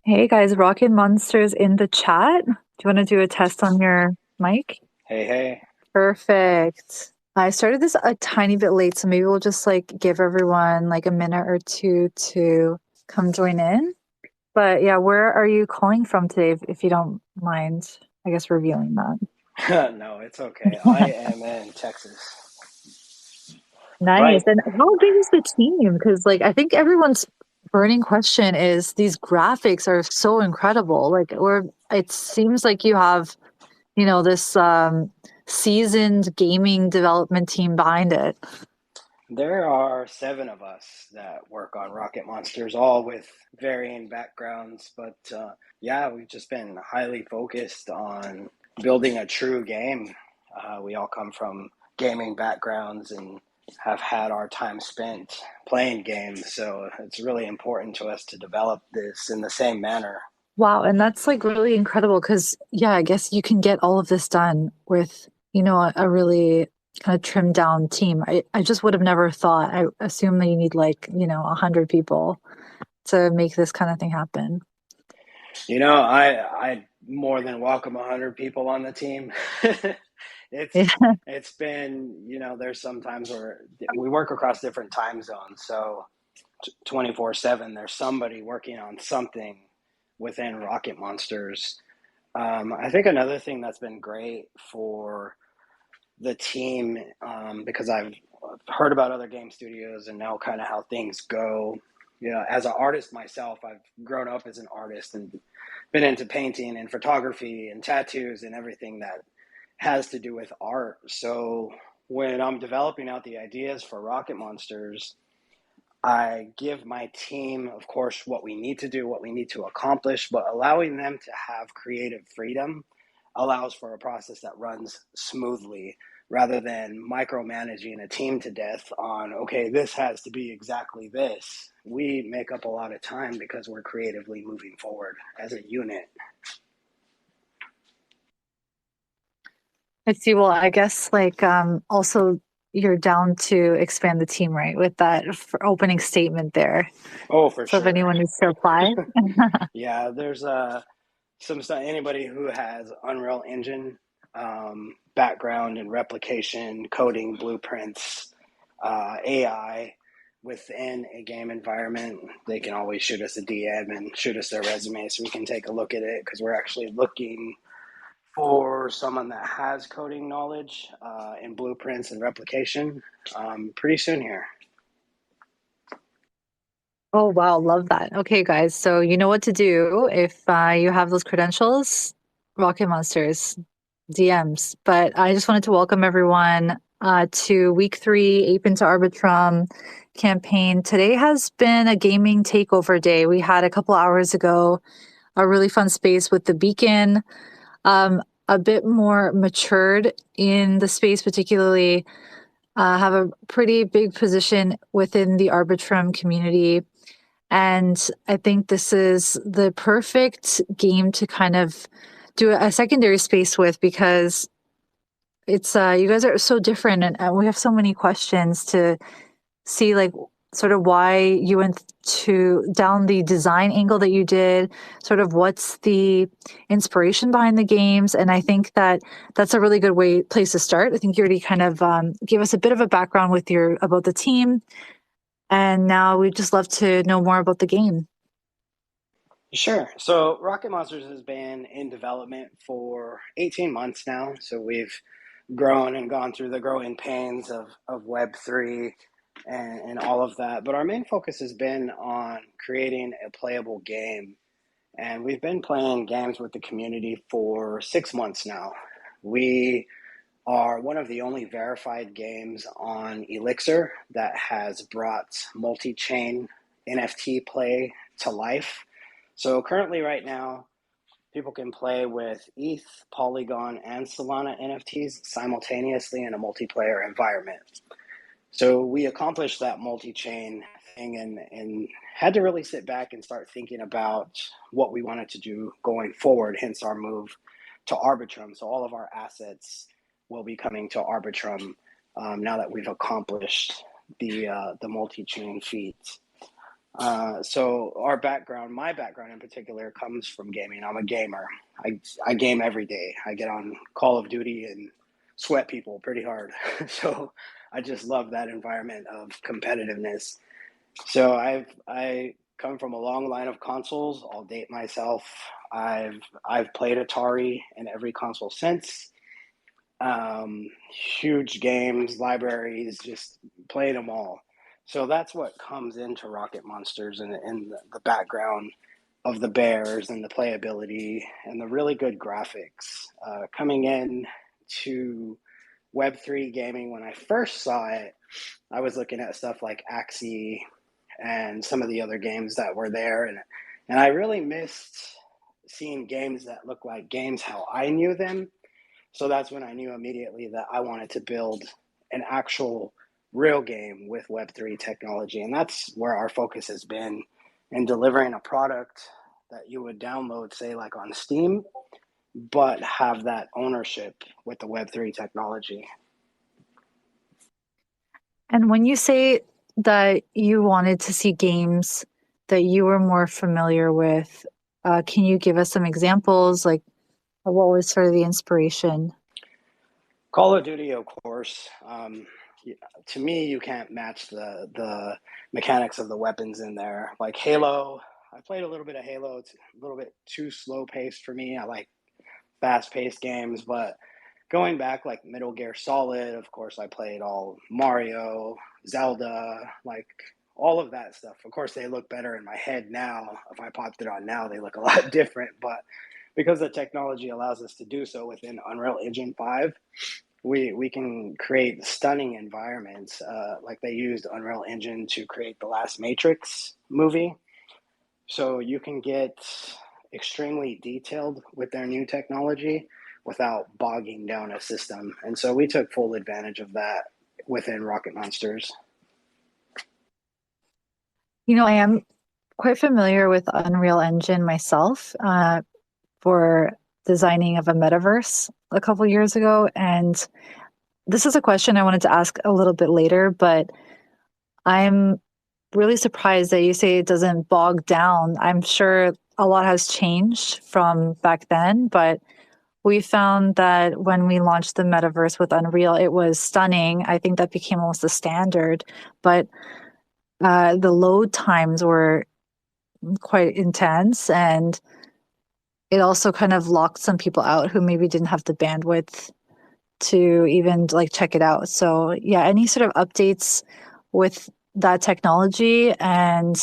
Hey guys, Rocket Monsters in the chat. Do you want to do a test on your mic? Hey, hey. Perfect. I started this a tiny bit late, so maybe we'll just give everyone like a minute or two to come join in. But yeah, where are you calling from today, if you don't mind, I guess, revealing that? No, it's okay. I am in Texas. Nice. Right. And how big is the team? Because I think everyone's burning question is these graphics are so incredible. Or it seems like you have this seasoned gaming development team behind it. There are seven of us that work on Rocket Monsters, all with varying backgrounds. But yeah, we've just been highly focused on building a true game. We all come from gaming backgrounds and have had our time spent playing games. So it's really important to us to develop this in the same manner. Wow, and that's really incredible because yeah, I guess you can get all of this done with, a really kind of trimmed down team. I just would have never thought. I assume that you need 100 people to make this kind of thing happen. I more than welcome 100 people on the team. it's Yeah. it's been, there's some times where we work across different time zones, so 24/7 there's somebody working on something within Rocket Monsters. I think another thing that's been great for the team, because I've heard about other game studios and know kind of how things go. As an artist myself, I've grown up as an artist and been into painting and photography and tattoos and everything that has to do with art. So when I'm developing out the ideas for Rocket Monsters, I give my team, of course, what we need to do, what we need to accomplish, but allowing them to have creative freedom allows for a process that runs smoothly rather than micromanaging a team to death on, okay, this has to be exactly this. We make up a lot of time because we're creatively moving forward as a unit. I see. Well, I guess also you're down to expand the team, right? With that opening statement there. Oh, for So if sure. anyone needs to apply. Yeah, there's some stuff. Anybody who has Unreal Engine background in replication, coding, blueprints, AI within a game environment, they can always shoot us a DM and shoot us their resume so we can take a look at it because we're actually looking for someone that has coding knowledge in blueprints and replication pretty soon here. Oh, wow. Love that. Okay, guys. So you know what to do if you have those credentials. Rocket Monsters, DMs. But I just wanted to welcome everyone to week three, Ape into Arbitrum campaign. Today has been a gaming takeover day. We had a couple hours ago a really fun space with the beacon, a bit more matured in the space, particularly have a pretty big position within the Arbitrum community. And I think this is the perfect game to kind of do a secondary space with because it's you guys are so different and we have so many questions to see sort of why you went to down the design angle that you did, sort of what's the inspiration behind the games. And I think that that's a really good place to start. I think you already kind of gave us a bit of a background with your about the team, and now we'd just love to know more about the game. Sure. So Rocket Monsters has been in development for 18 months now. So we've grown and gone through the growing pains of Web3 and all of that. But our main focus has been on creating a playable game. And we've been playing games with the community for 6 months now. We are one of the only verified games on Elixir that has brought multi chain NFT play to life. So currently, right now, people can play with ETH, Polygon, and Solana NFTs simultaneously in a multiplayer environment. So we accomplished that multi-chain thing and had to really sit back and start thinking about what we wanted to do going forward, hence our move to Arbitrum. So all of our assets will be coming to Arbitrum now that we've accomplished the multi-chain feats. So my background in particular, comes from gaming. I'm a gamer. I game every day. I get on Call of Duty and sweat people pretty hard. So I just love that environment of competitiveness. So I come from a long line of consoles. I'll date myself. I've played Atari and every console since. Huge games, libraries, just played them all. So that's what comes into Rocket Monsters, and the background of the bears and the playability and the really good graphics. Coming in to Web3 gaming, when I first saw it, I was looking at stuff like Axie and some of the other games that were there, and I really missed seeing games that look like games how I knew them. So that's when I knew immediately that I wanted to build an actual real game with Web3 technology. And that's where our focus has been, in delivering a product that you would download, say, like on Steam, but have that ownership with the Web3 technology. And when you say that you wanted to see games that you were more familiar with, can you give us some examples? Like, what was sort of the inspiration? Call of Duty, of course. To me, you can't match the mechanics of the weapons in there. Like Halo, I played a little bit of Halo. It's a little bit too slow paced for me. I like fast paced games, but going back like Metal Gear Solid, of course, I played all Mario, Zelda, like all of that stuff. Of course, they look better in my head now. If I popped it on now, they look a lot different. But because the technology allows us to do so within Unreal Engine 5, we can create stunning environments. Like they used Unreal Engine to create the last Matrix movie. So you can get extremely detailed with their new technology without bogging down a system. And so we took full advantage of that within Rocket Monsters. I am quite familiar with Unreal Engine myself for designing of a metaverse a couple years ago. And this is a question I wanted to ask a little bit later, but I'm really surprised that you say it doesn't bog down. I'm sure a lot has changed from back then, but we found that when we launched the metaverse with Unreal, it was stunning. I think that became almost the standard, but the load times were quite intense, and it also kind of locked some people out who maybe didn't have the bandwidth to even like check it out. So yeah, any sort of updates with that technology? And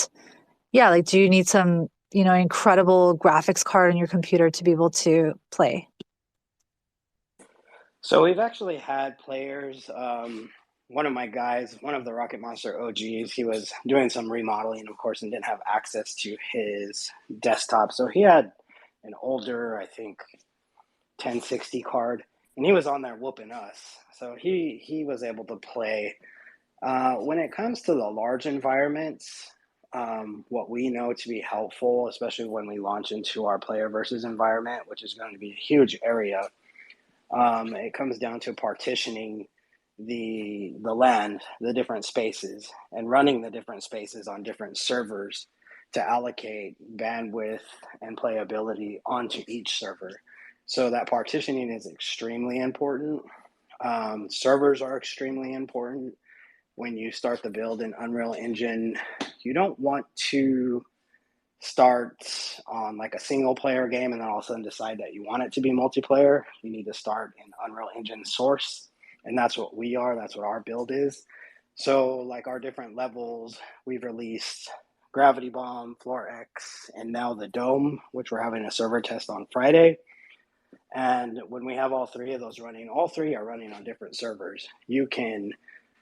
yeah, like, do you need some, incredible graphics card on your computer to be able to play? So we've actually had players. One of my guys, one of the Rocket Monster OGs, he was doing some remodeling, of course, and didn't have access to his desktop. So he had an older, I think, 1060 card, and he was on there whooping us. So he was able to play. When it comes to the large environments, what we know to be helpful, especially when we launch into our player versus environment, which is going to be a huge area, it comes down to partitioning the land, the different spaces, and running the different spaces on different servers to allocate bandwidth and playability onto each server. So that partitioning is extremely important. Servers are extremely important. When you start the build in Unreal Engine, you don't want to start on like a single player game and then all of a sudden decide that you want it to be multiplayer. You need to start in Unreal Engine source. And that's what we are. That's what our build is. So, like our different levels, we've released Gravity Bomb, Floor X, and now the Dome, which we're having a server test on Friday. And when we have all three of those running, all three are running on different servers. You can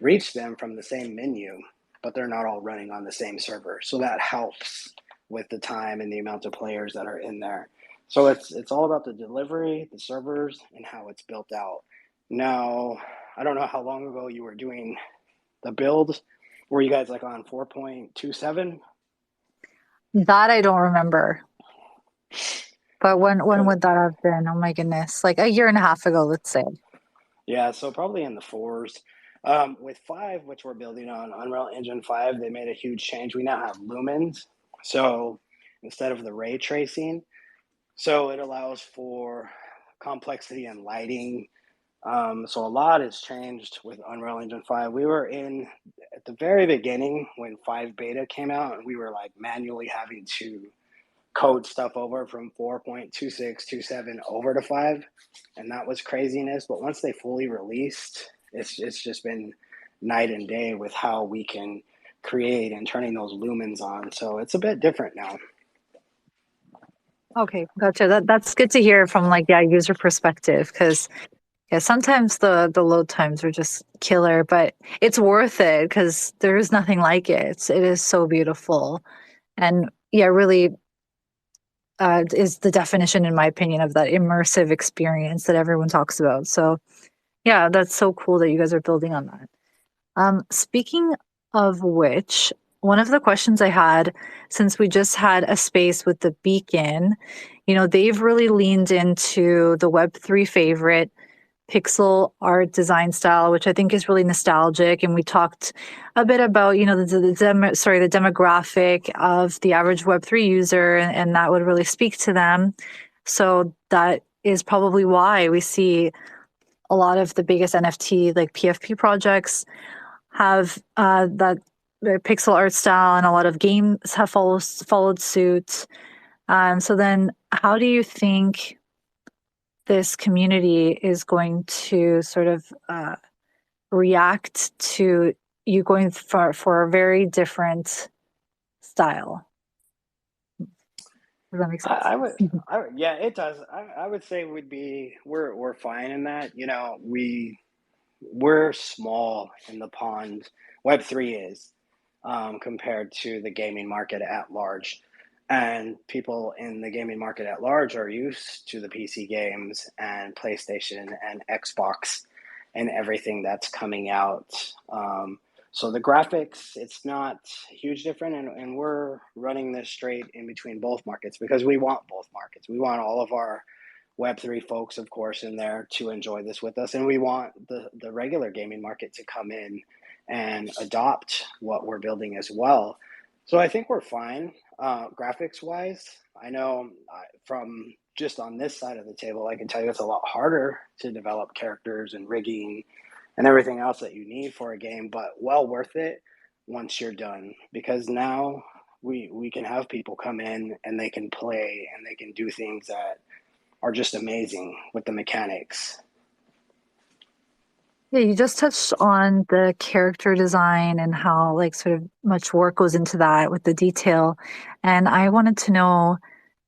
reach them from the same menu, but they're not all running on the same server. So that helps with the time and the amount of players that are in there. So it's all about the delivery, the servers, and how it's built out. Now, I don't know how long ago you were doing the build. Were you guys like on 4.27? That I don't remember. But when Because would that have been? Oh my goodness. Like a year and a half ago, let's say. yeah, so probably in the fours. With 5, which we're building on Unreal Engine 5, they made a huge change. We now have lumens. So instead of the ray tracing, so it allows for complexity and lighting. So a lot has changed with Unreal Engine 5. We were in at the very beginning when 5 beta came out, and we were like manually having to code stuff over from 4.2627 over to 5, and that was craziness. But once they fully released, it's just been night and day with how we can create and turning those lumens on. So it's a bit different now. Okay, gotcha. That's good to hear from like yeah, user perspective because yeah, sometimes the load times are just killer, but it's worth it because there is nothing like it. It is so beautiful. And yeah, really is the definition, in my opinion, of that immersive experience that everyone talks about. So yeah, that's so cool that you guys are building on that. Speaking of which, one of the questions I had, since we just had a space with the beacon, they've really leaned into the Web3 favorite pixel art design style, which I think is really nostalgic. And we talked a bit about, the demographic of the average Web3 user, and that would really speak to them. So that is probably why we see a lot of the biggest NFT, like PFP projects, have that pixel art style, and a lot of games have followed suit. So then, how do you think this community is going to sort of react to you going for a very different style? Does that make I, sense? I would, yeah, it does. I would say we're fine in that. We're small in the pond. Web3 is compared to the gaming market at large. And people in the gaming market at large are used to the PC games and PlayStation and Xbox and everything that's coming out. So the graphics, it's not huge different, and we're running this straight in between both markets because we want both markets. We want all of our Web3 folks, of course, in there to enjoy this with us. And we want the regular gaming market to come in and adopt what we're building as well. So I think we're fine graphics wise. I know from just on this side of the table, I can tell you it's a lot harder to develop characters and rigging and everything else that you need for a game, but well worth it once you're done because now we can have people come in and they can play and they can do things that are just amazing with the mechanics. Yeah, you just touched on the character design and how like sort of much work goes into that with the detail. And I wanted to know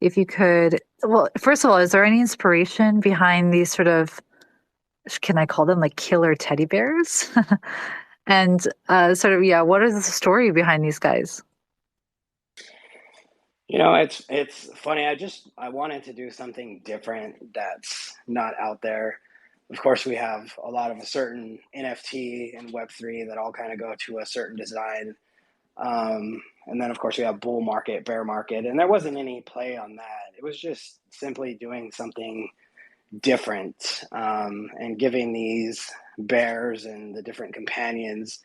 if you could, well, first of all, is there any inspiration behind these sort of, can I call them like killer teddy bears? And sort of, yeah, what is the story behind these guys? It's funny. I wanted to do something different that's not out there. Of course, we have a lot of a certain NFT and Web3 that all kind of go to a certain design. And then, of course, we have bull market, bear market, and there wasn't any play on that. It was just simply doing something different and giving these bears and the different companions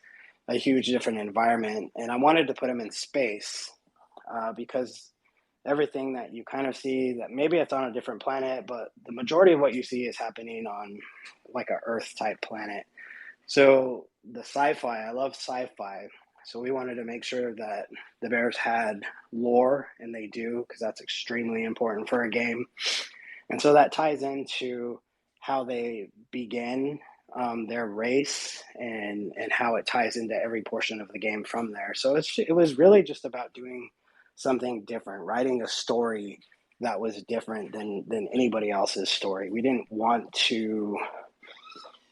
a huge different environment. And I wanted to put them in space because everything that you kind of see that maybe it's on a different planet, but the majority of what you see is happening on like a Earth type planet. So the sci-fi, I love sci-fi. So we wanted to make sure that the bears had lore, and they do because that's extremely important for a game. And so that ties into how they begin their race and how it ties into every portion of the game from there. So it was really just about doing something different, writing a story that was different than anybody else's story. We didn't want to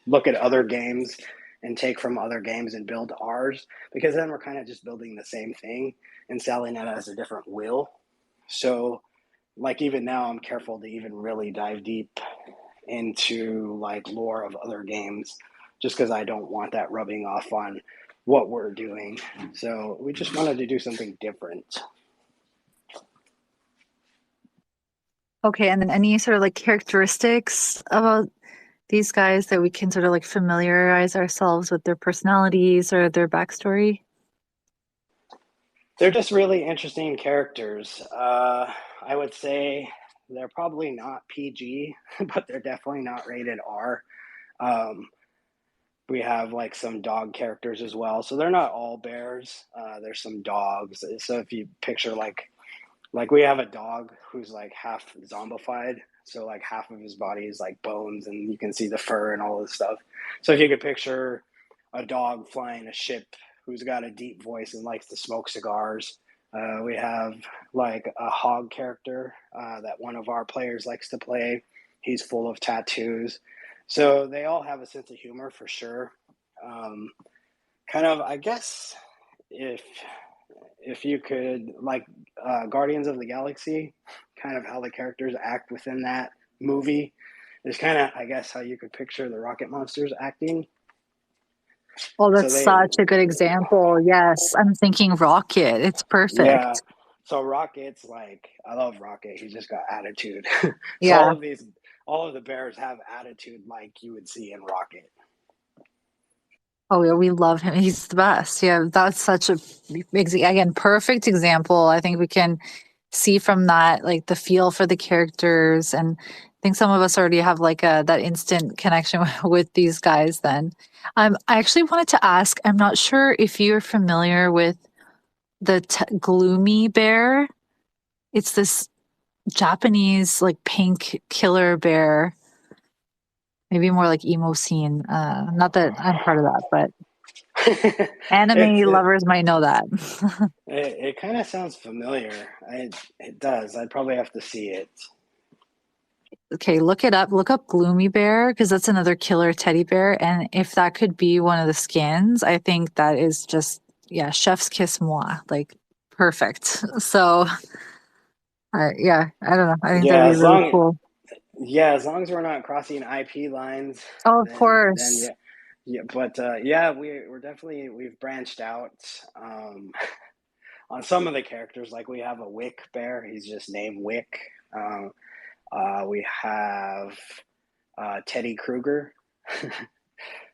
look at other games and take from other games and build ours because then we're kind of just building the same thing and selling it as a different will. So like even now I'm careful to even really dive deep into like lore of other games just because I don't want that rubbing off on what we're doing. So we just wanted to do something different. Okay, and then any sort of like characteristics about these guys that we can sort of like familiarize ourselves with their personalities or their backstory? They're just really interesting characters. I would say they're probably not PG, but they're definitely not rated R. Um, we have like some dog characters as well, so they're not all bears. There's some dogs. So if you picture like we have a dog who's like half zombified, so like half of his body is like bones, and you can see the fur and all this stuff. So if you could picture a dog flying a ship who's got a deep voice and likes to smoke cigars. We have like a hog character that one of our players likes to play. He's full of tattoos. So they all have a sense of humor for sure. Um, kind of, I guess, if if you could like Guardians of the Galaxy, kind of how the characters act within that movie is kind of, I guess, how you could picture the Rocket Monsters acting. Oh, So that's they, such a good example. Yes, I'm thinking Rocket. It's yeah. perfect. So Rocket's like, I love Rocket. He's just got attitude. So Yeah. all of the bears have attitude like you would see in Rocket. Oh, yeah, we love him. He's the best. Yeah, that's such a again perfect example. I think we can see from that like the feel for the characters, and I think some of us already have like a that instant connection with these guys. Then, I actually wanted to ask. I'm not sure if you're familiar with the gloomy bear. It's this Japanese like pink killer bear, maybe more like emo scene. Not that I'm part of that, but it's anime it lovers might know that. it kind of sounds familiar. It does. I'd probably have to see it. Okay, look it up. Look up Gloomy Bear because that's another killer teddy bear. And if that could be one of the skins, I think that is just, yeah, chef's kiss moi. Like perfect. So, yeah, I don't know. I think that'd Yeah, be really cool. as long as we're not crossing IP lines, Oh, of then course. yeah, yeah. But yeah, we're definitely we've branched out on some of the characters. Like we have a Wick bear. He's just named Wick. We have Teddy Kruger.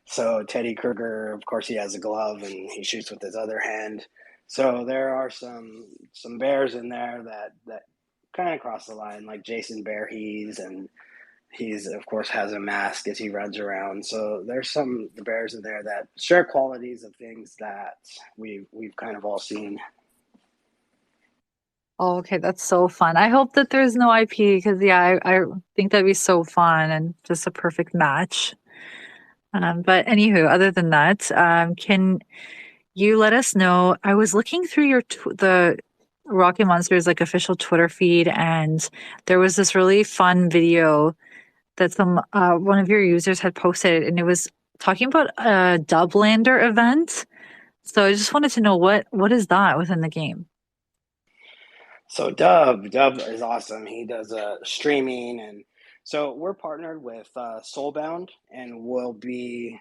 So Teddy Kruger, of course, he has a glove and he shoots with his other hand. So there are some bears in there that kind of cross the line, like Jason Voorhees, and he's of course has a mask as he runs around. So there's some the bears in there that share qualities of things that we've kind of all seen. Oh, okay, that's so fun. I hope that there's no IP because, yeah, I think that'd be so fun and just a perfect match. But anywho, other than that, can you let us know? I was looking through the Rocket Monsters like official Twitter feed, and there was this really fun video that some one of your users had posted, and it was talking about a Dublander event. So I just wanted to know what is that within the game? So Dub is awesome. He does streaming, and so we're partnered with Soulbound, and we'll be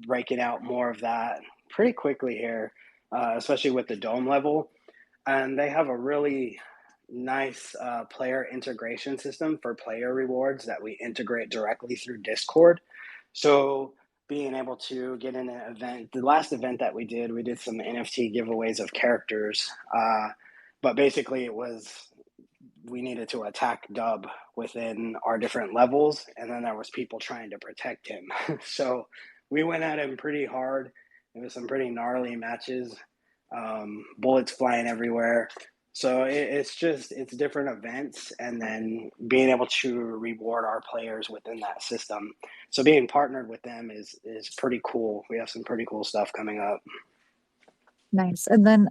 breaking out more of that pretty quickly here, especially with the dome level. And they have a really nice player integration system for player rewards that we integrate directly through Discord. So being able to get in an event, the last event that we did some NFT giveaways of characters. But basically, it was we needed to attack Dub within our different levels, and then there was people trying to protect him. So we went at him pretty hard. It was some pretty gnarly matches, bullets flying everywhere. So it's different events, and then being able to reward our players within that system. So being partnered with them is pretty cool. We have some pretty cool stuff coming up. Nice. And then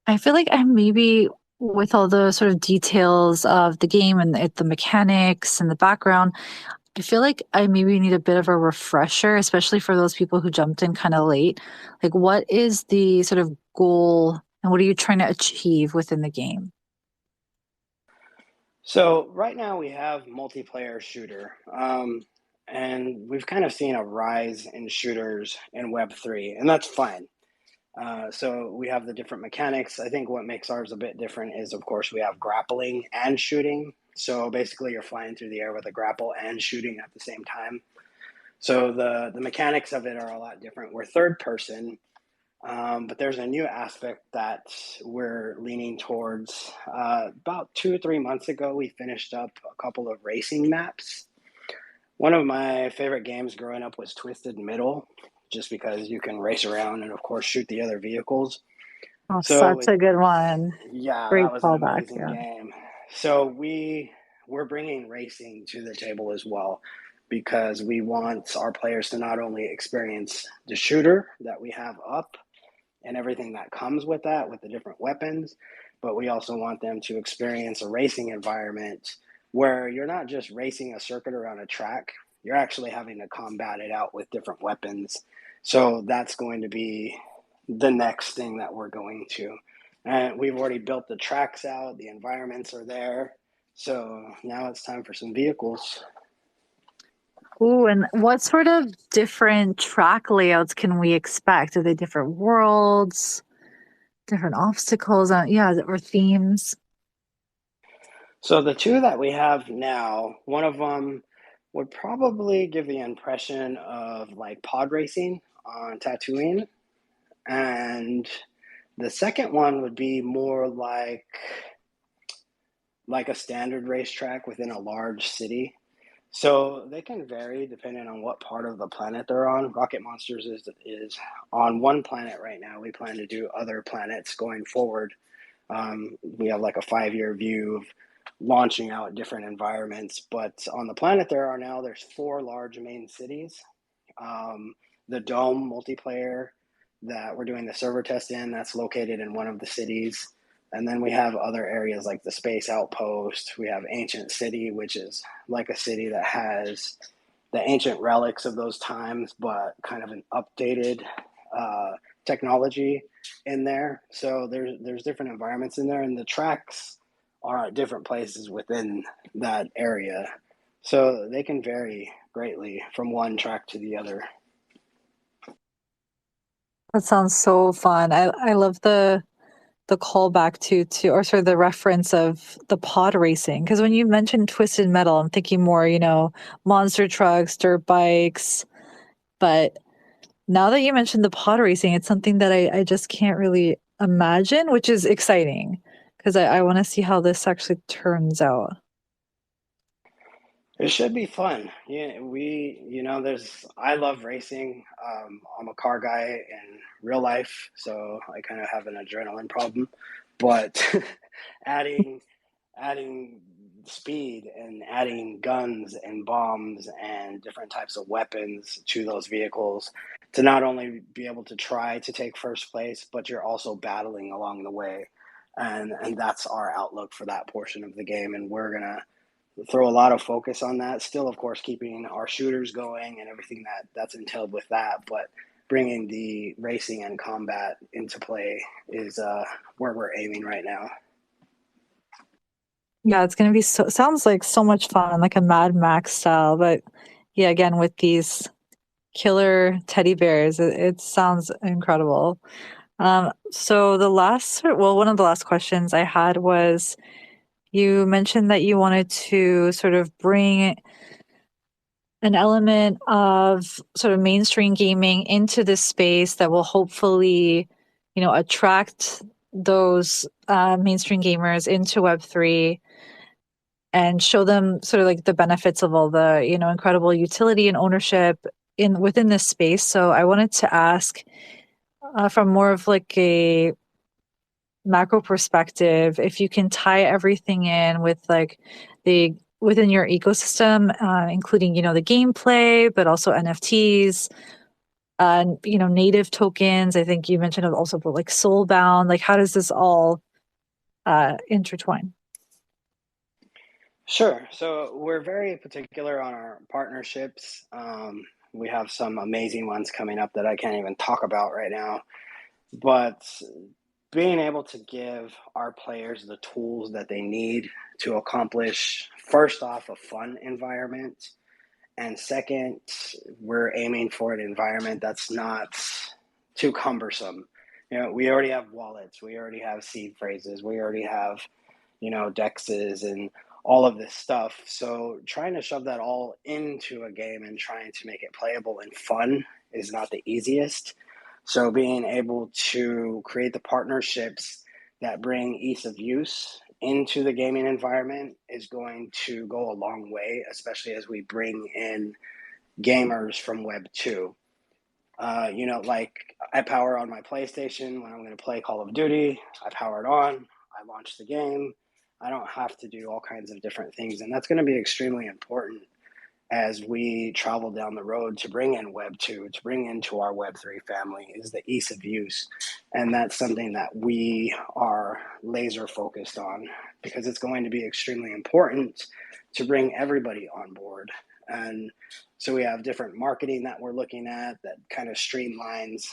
I feel like I maybe with all the sort of details of the game and the mechanics and the background, I feel like I maybe need a bit of a refresher, especially for those people who jumped in kind of late. Like, what is the sort of goal and what are you trying to achieve within the game? So right now we have multiplayer shooter, and we've kind of seen a rise in shooters in Web3, and that's fine. So we have the different mechanics. I think what makes ours a bit different is, of course, we have grappling and shooting. So basically, you're flying through the air with a grapple and shooting at the same time. So the mechanics of it are a lot different. We're third person, but there's a new aspect that we're leaning towards. About 2 or 3 months ago, we finished up a couple of racing maps. One of my favorite games growing up was Twisted Middle, just because you can race around and, of course, shoot the other vehicles. Oh, So, such a good one. yeah, Great that was an callback. amazing Yeah. game. So we're bringing racing to the table as well because we want our players to not only experience the shooter that we have up and everything that comes with that, with the different weapons, but we also want them to experience a racing environment where you're not just racing a circuit around a track, you're actually having to combat it out with different weapons. So that's going to be the next thing that we're going to. And we've already built the tracks out, the environments are there. So now it's time for some vehicles. Ooh, and what sort of different track layouts can we expect? Are they different worlds, different obstacles, yeah, or themes? So the two that we have now, one of them would probably give the impression of like pod racing on Tatooine, and the second one would be more like a standard racetrack within a large city. So they can vary depending on what part of the planet they're on. Rocket Monsters is on one planet right now. We plan to do other planets going forward. We have like a 5 year view of launching out different environments. But on the planet there are now, there's four large main cities. The Dome multiplayer that we're doing the server test in, that's located in one of the cities. And then we have other areas like the Space Outpost. We have Ancient City, which is like a city that has the ancient relics of those times, but kind of an updated uh, technology in there. So there's different environments in there, and the tracks are at different places within that area. So they can vary greatly from one track to the other. That sounds so fun. I love the callback to or sort of the reference of the pod racing. Because when you mentioned Twisted Metal, I'm thinking more, monster trucks, dirt bikes. But now that you mentioned the pod racing, it's something that I just can't really imagine, which is exciting because I want to see how this actually turns out. It should be fun. Yeah, I love racing. I'm a car guy in real life, so I kind of have an adrenaline problem. But adding adding speed and adding guns and bombs and different types of weapons to those vehicles to not only be able to try to take first place, but you're also battling along the way. And that's our outlook for that portion of the game. And we're gonna throw a lot of focus on that. Still, of course, keeping our shooters going and everything that's entailed with that, but bringing the racing and combat into play is where we're aiming right now. Yeah, it's gonna be sounds like so much fun, like a Mad Max style. But yeah, again with these killer teddy bears, it sounds incredible. So one of the last questions I had was you mentioned that you wanted to sort of bring an element of sort of mainstream gaming into this space that will hopefully, attract those mainstream gamers into Web3 and show them sort of like the benefits of all the, incredible utility and ownership in within this space. So I wanted to ask from more of like a macro perspective, if you can tie everything in with like the within your ecosystem, including the gameplay, but also NFTs, native tokens. I think you mentioned also about like soulbound. Like, how does this all intertwine? Sure. So we're very particular on our partnerships. We have some amazing ones coming up that I can't even talk about right now. But being able to give our players the tools that they need to accomplish, first off, a fun environment. And second, we're aiming for an environment that's not too cumbersome. We already have wallets, we already have seed phrases, we already have, dexes and all of this stuff. So trying to shove that all into a game and trying to make it playable and fun is not the easiest. So being able to create the partnerships that bring ease of use into the gaming environment is going to go a long way, especially as we bring in gamers from Web 2. Like I power on my PlayStation when I'm going to play Call of Duty. I power it on, I launch the game. I don't have to do all kinds of different things. And that's going to be extremely important as we travel down the road to bring in Web 2, to bring into our Web 3 family is the ease of use. And that's something that we are laser focused on because it's going to be extremely important to bring everybody on board. And so we have different marketing that we're looking at that kind of streamlines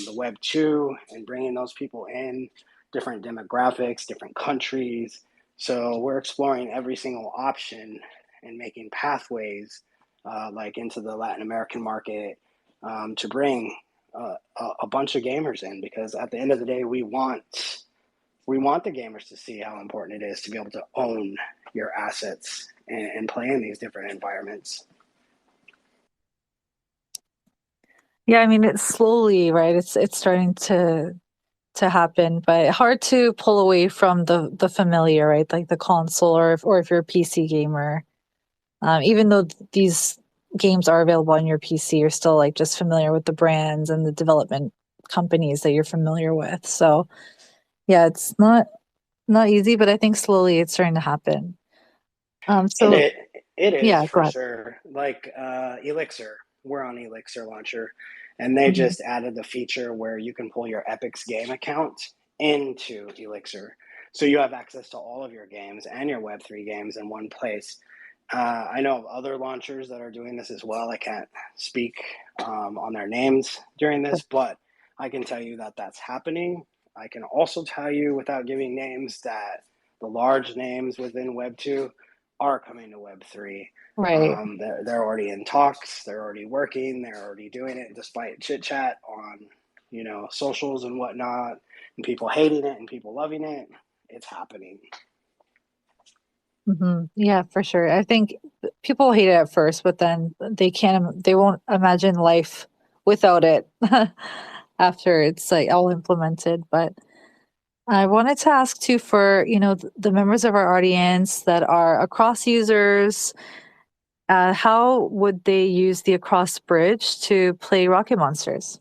the Web 2 and bringing those people in, different demographics, different countries. So we're exploring every single option and making pathways like into the Latin American market to bring a bunch of gamers in because at the end of the day we want the gamers to see how important it is to be able to own your assets and play in these different environments. Yeah, I mean it's slowly, right? It's starting to happen, but hard to pull away from the familiar, right? Like the console or if you're a PC gamer. Even though these games are available on your PC, you're still like just familiar with the brands and the development companies that you're familiar with. So yeah, it's not easy, but I think slowly it's starting to happen. And So it is yeah, go for ahead. sure. Like Elixir, we're on Elixir Launcher, and they Mhm. just added the feature where you can pull your Epic's game account into Elixir, so you have access to all of your games and your Web3 games in one place. I know of other launchers that are doing this as well. I can't speak on their names during this, but I can tell you that that's happening. I can also tell you, without giving names, that the large names within Web 2 are coming to Web 3. Right. They're already in talks, they're already working, they're already doing it despite chit chat on, socials and whatnot, and people hating it and people loving it. It's happening. Yeah, for sure. I think people hate it at first, but then they won't imagine life without it after it's like all implemented. But I wanted to ask too for, the members of our audience that are across users, how would they use the across bridge to play Rocket Monsters?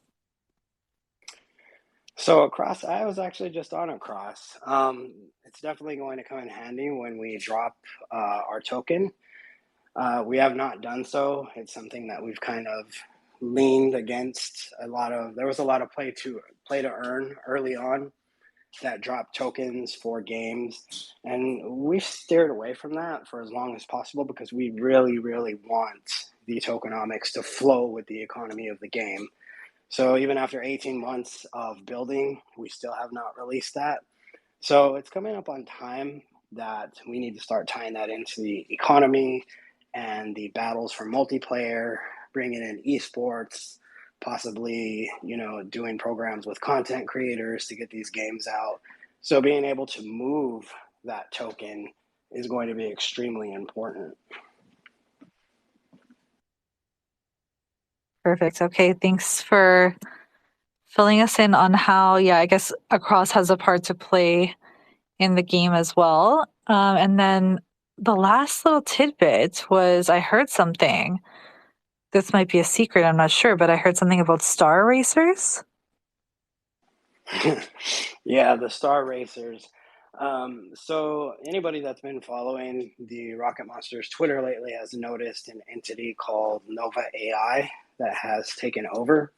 So across, I was actually just on across. It's definitely going to come in handy when we drop our token. We have not done so. It's something that we've kind of leaned against a lot of. There was a lot of play to earn early on that dropped tokens for games, and we've steered away from that for as long as possible because we really, really want the tokenomics to flow with the economy of the game. So even after 18 months of building, we still have not released that. So it's coming up on time that we need to start tying that into the economy and the battles for multiplayer, bringing in esports, possibly, doing programs with content creators to get these games out. So being able to move that token is going to be extremely important. Perfect. Okay, thanks for filling us in on how, yeah, I guess across has a part to play in the game as well. And then the last little tidbit was I heard something. This might be a secret, I'm not sure, but I heard something about star racers. Yeah, the Star Racers. So anybody that's been following the Rocket Monsters Twitter lately has noticed an entity called Nova AI that has taken over.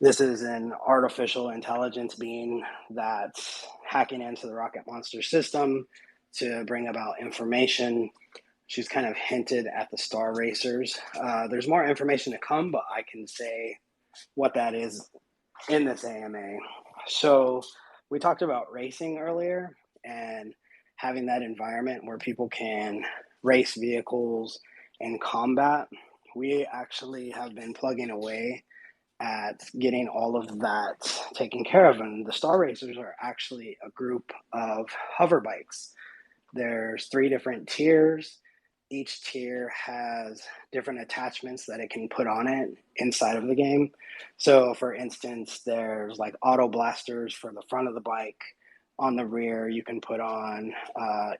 This is an artificial intelligence being that's hacking into the Rocket Monster system to bring about information. She's kind of hinted at the Star Racers. There's more information to come, but I can say what that is in this AMA. So we talked about racing earlier and having that environment where people can race vehicles in combat. We actually have been plugging away at getting all of that taken care of. And the Star Racers are actually a group of hoverbikes. There's 3 different tiers. Each tier has different attachments that it can put on it inside of the game. So, for instance, there's like auto blasters for the front of the bike. On the rear, you can put on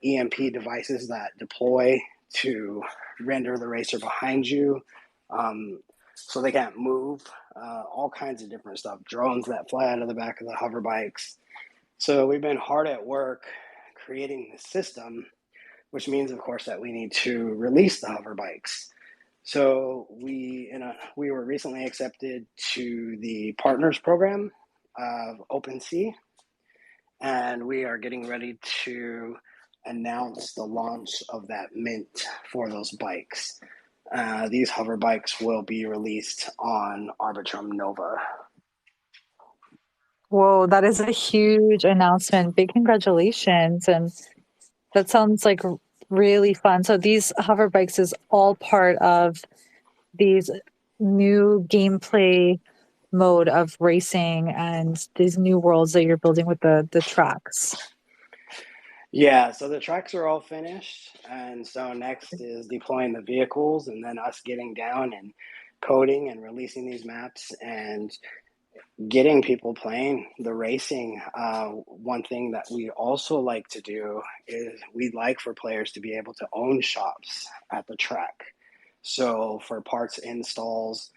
EMP devices that deploy to render the racer behind you, so they can't move. All kinds of different stuff. Drones that fly out of the back of the hover bikes. So we've been hard at work creating the system, which means, of course, that we need to release the hover bikes. So we were recently accepted to the partners program of OpenSea, and we are getting ready to announce the launch of that mint for those bikes. These hover bikes will be released on Arbitrum Nova. Whoa, that is a huge announcement. Big congratulations. And that sounds like really fun. So these hover bikes is all part of these new gameplay mode of racing and these new worlds that you're building with the tracks. Yeah, so the tracks are all finished, and so next is deploying the vehicles, and then us getting down and coding and releasing these maps and getting people playing the racing. One thing that we also like to do is we'd like for players to be able to own shops at the track. So for parts installs,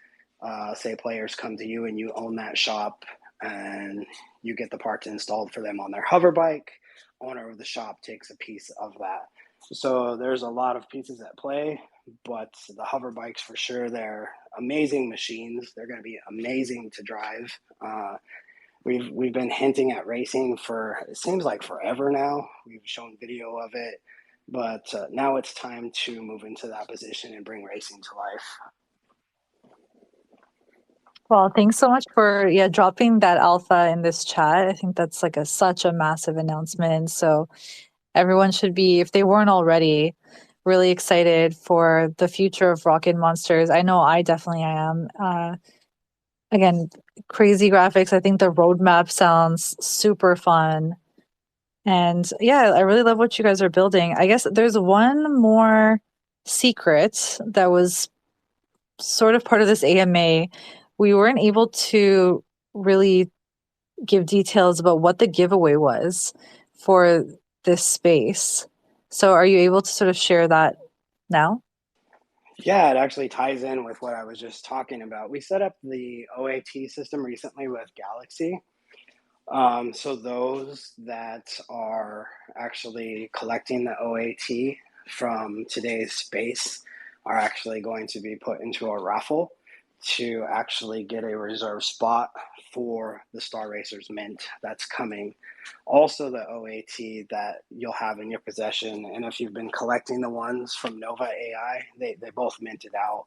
say players come to you and you own that shop and you get the parts installed for them on their hover bike. Owner of the shop takes a piece of that. So there's a lot of pieces at play, but the hover bikes for sure, they're amazing machines. They're going to be amazing to drive. We've been hinting at racing for, it seems like forever now. We've shown video of it, but now it's time to move into that position and bring racing to life. Well, thanks so much for dropping that alpha in this chat. I think that's like such a massive announcement. So everyone should be, if they weren't already, really excited for the future of Rocket Monsters. I know I definitely am. Again, crazy graphics. I think the roadmap sounds super fun. And yeah, I really love what you guys are building. I guess there's one more secret that was sort of part of this AMA. We weren't able to really give details about what the giveaway was for this space. So are you able to sort of share that now? Yeah, it actually ties in with what I was just talking about. We set up the OAT system recently with Galaxy. So those that are actually collecting the OAT from today's space are actually going to be put into a raffle to actually get a reserve spot for the Star Racers mint that's coming. Also, the OAT that you'll have in your possession, and if you've been collecting the ones from Nova AI, they both minted out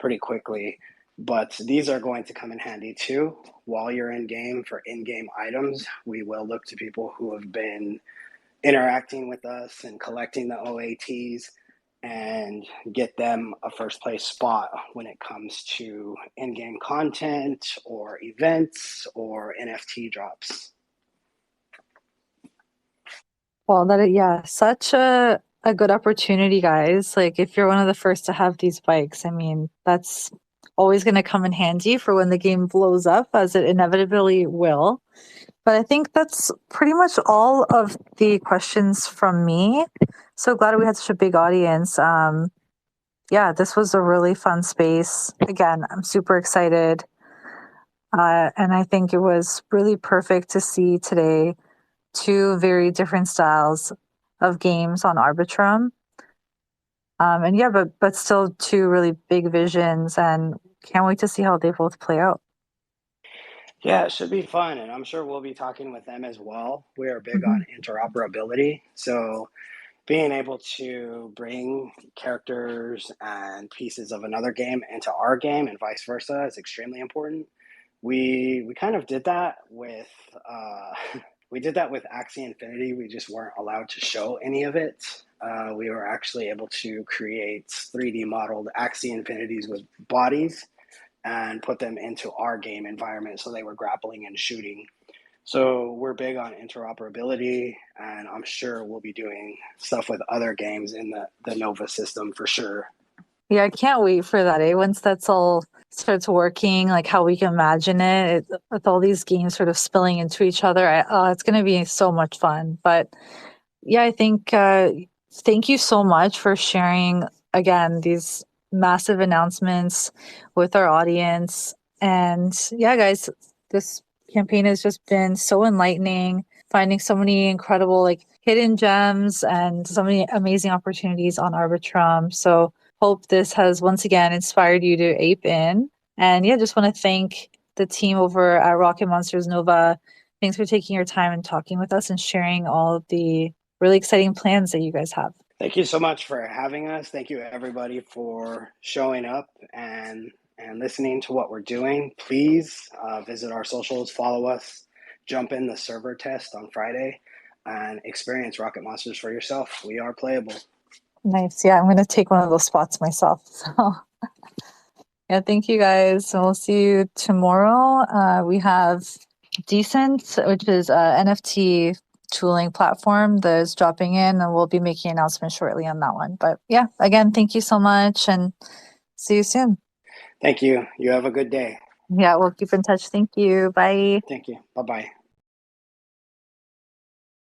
pretty quickly. But these are going to come in handy too while you're in game for in-game items. We will look to people who have been interacting with us and collecting the OATs and get them a first place spot when it comes to in-game content or events or NFT drops. Well, such a good opportunity, guys. Like if you're one of the first to have these bikes, I mean, that's always going to come in handy for when the game blows up, as it inevitably will. But I think that's pretty much all of the questions from me. So glad we had such a big audience. Yeah, this was a really fun space. Again, I'm super excited. And I think it was really perfect to see today two very different styles of games on Arbitrum. And yeah, but still two really big visions, and can't wait to see how they both play out. Yeah, it should be fun, and I'm sure we'll be talking with them as well. We are big Mhm. on interoperability, so being able to bring characters and pieces of another game into our game and vice versa is extremely important. We kind of did that with we did that with Axie Infinity. We just weren't allowed to show any of it. We were actually able to create 3D modeled Axie Infinities with bodies and put them into our game environment, so they were grappling and shooting. So we're big on interoperability, and I'm sure we'll be doing stuff with other games in the Nova system for sure. Yeah, I can't wait for that. Once that's all starts working, like how we can imagine with all these games sort of spilling into each other, it's going to be so much fun. But yeah, I think thank you so much for sharing again these massive announcements with our audience. And yeah, guys, this campaign has just been so enlightening, finding so many incredible like hidden gems and so many amazing opportunities on Arbitrum. So hope this has once again inspired you to ape in. And yeah, just want to thank the team over at Rocket Monsters Nova. Thanks for taking your time and talking with us and sharing all of the really exciting plans that you guys have. Thank you so much for having us. Thank you everybody for showing up and listening to what we're doing. Please visit our socials, follow us, jump in the server test on Friday, and experience Rocket Monsters for yourself. We are playable. Nice. Yeah, I'm going to take one of those spots myself. So, yeah, thank you guys. So we'll see you tomorrow. We have Decent, which is a NFT tooling platform that is dropping in, and we'll be making an announcement shortly on that one. But yeah, again, thank you so much and see you soon. Thank you. You have a good day. Yeah, we'll keep in touch. Thank you. Bye. Thank you. Bye bye.